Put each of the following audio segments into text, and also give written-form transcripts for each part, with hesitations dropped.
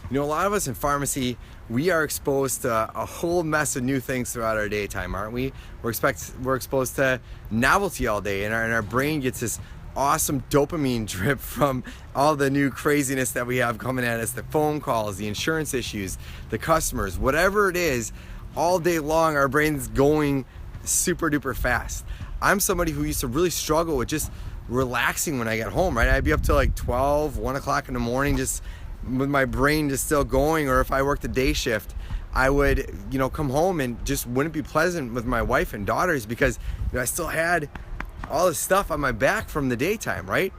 You know, a lot of us in pharmacy, we are exposed to a whole mess of new things throughout our daytime, aren't we? We're exposed to novelty all day, and our brain gets this awesome dopamine drip from all the new craziness that we have coming at us, the phone calls, the insurance issues, the customers, whatever it is, all day long our brain's going super duper fast. I'm somebody who used to really struggle with just relaxing when I get home, right? I'd be up till like 12, 1 o'clock in the morning just with my brain just still going, or if I worked a day shift, I would, come home and just wouldn't be pleasant with my wife and daughters because I still had all this stuff on my back from the daytime, right?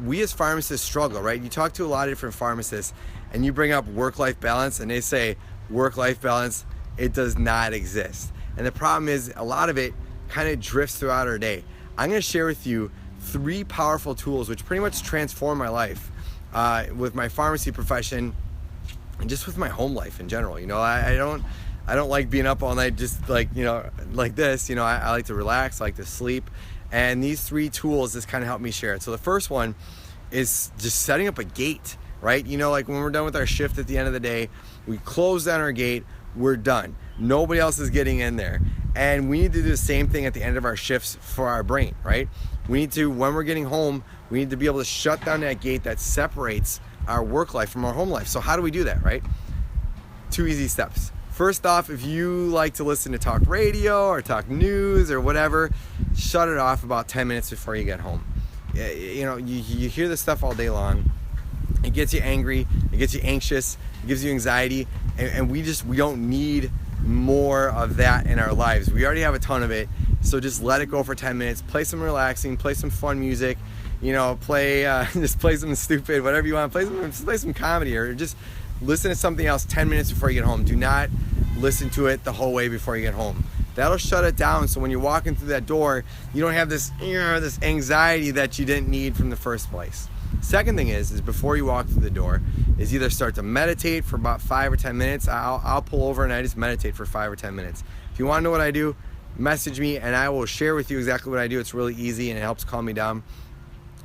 We as pharmacists struggle, right? You talk to a lot of different pharmacists and you bring up work-life balance and they say work-life balance, it does not exist. And the problem is a lot of it kind of drifts throughout our day. I'm going to share with you 3 powerful tools which pretty much transform my life with my pharmacy profession and just with my home life in general. I don't like being up all night just like this. I like to relax, I like to sleep. And these 3 tools just kind of help me share it. So the first one is just setting up a gate, right? Like when we're done with our shift at the end of the day, we close down our gate, we're done. Nobody else is getting in there. And we need to do the same thing at the end of our shifts for our brain, right? We need to, when we're getting home, we need to be able to shut down that gate that separates our work life from our home life. So how do we do that, right? 2 easy steps. First off, if you like to listen to talk radio or talk news or whatever, shut it off about 10 minutes before you get home. You hear this stuff all day long. It gets you angry, it gets you anxious, it gives you anxiety, and we don't need more of that in our lives. We already have a ton of it, so just let it go for 10 minutes. Play some relaxing, play some fun music, just play something stupid, whatever you want. Play some comedy, or just listen to something else 10 minutes before you get home. Do not listen to it the whole way before you get home. That'll shut it down, so when you're walking through that door, you don't have this anxiety that you didn't need from the first place. Second thing is before you walk through the door, is either start to meditate for about 5 or 10 minutes. I'll pull over and I just meditate for 5 or 10 minutes. If you want to know what I do, message me and I will share with you exactly what I do. It's really easy and it helps calm me down.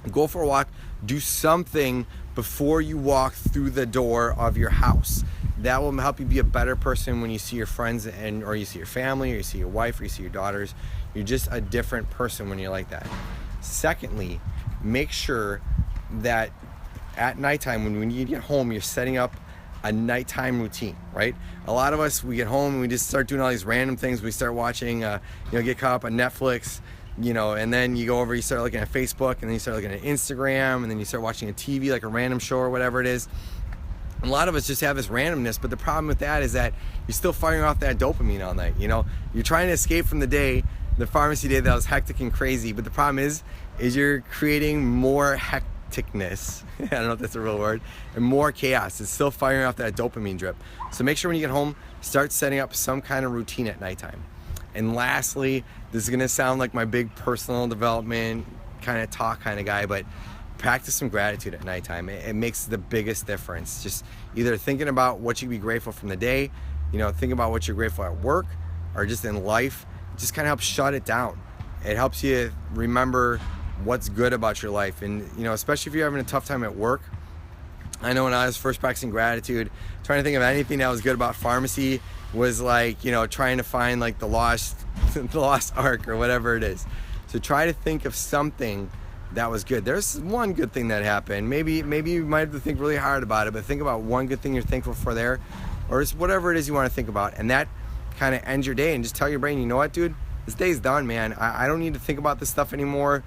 Go for a walk. Do something before you walk through the door of your house. That will help you be a better person when you see your friends or you see your family, or you see your wife, or you see your daughters. You're just a different person when you're like that. Secondly, make sure that at nighttime, when you get home, you're setting up a nighttime routine, right? A lot of us, we get home and we just start doing all these random things. We start watching, get caught up on Netflix, and then you go over, you start looking at Facebook, and then you start looking at Instagram, and then you start watching a TV, like a random show or whatever it is. A lot of us just have this randomness, but the problem with that is that you're still firing off that dopamine all night. You're trying to escape from the pharmacy day that was hectic and crazy, but the problem is you're creating more hecticness. I don't know if that's a real word, and more chaos. It's still firing off that dopamine drip. So make sure when you get home, start setting up some kind of routine at nighttime. And lastly, this is gonna sound like my big personal development kind of guy, but practice some gratitude at nighttime. It makes the biggest difference. Just either thinking about what you can be grateful from the day, think about what you're grateful at work or just in life. It just kind of helps shut it down. It helps you remember what's good about your life. And especially if you're having a tough time at work. I know when I was first practicing gratitude, trying to think of anything that was good about pharmacy was like trying to find like the lost ark or whatever it is. So try to think of something that was good. There's one good thing that happened. Maybe you might have to think really hard about it, but think about one good thing you're thankful for there, or just whatever it is you want to think about, and that kind of ends your day. And just tell your brain, you know what, dude, this day's done, man. I don't need to think about this stuff anymore.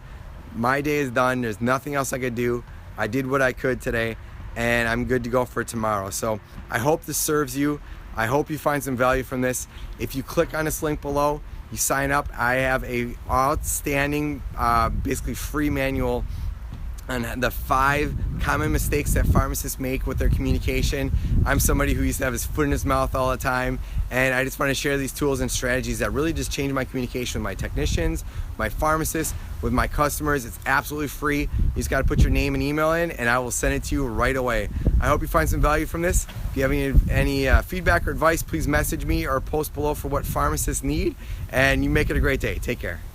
My day is done. There's nothing else I could do. I did what I could today, and I'm good to go for tomorrow. So I hope this serves you. I hope you find some value from this. If you click on this link below, you sign up. I have a outstanding, basically free manual on the 5 common mistakes that pharmacists make with their communication. I'm somebody who used to have his foot in his mouth all the time, and I just want to share these tools and strategies that really just change my communication with my technicians, my pharmacists, with my customers. It's absolutely free. You just got to put your name and email in, and I will send it to you right away. I hope you find some value from this. If you have any feedback or advice, please message me or post below for what pharmacists need, and you make it a great day. Take care.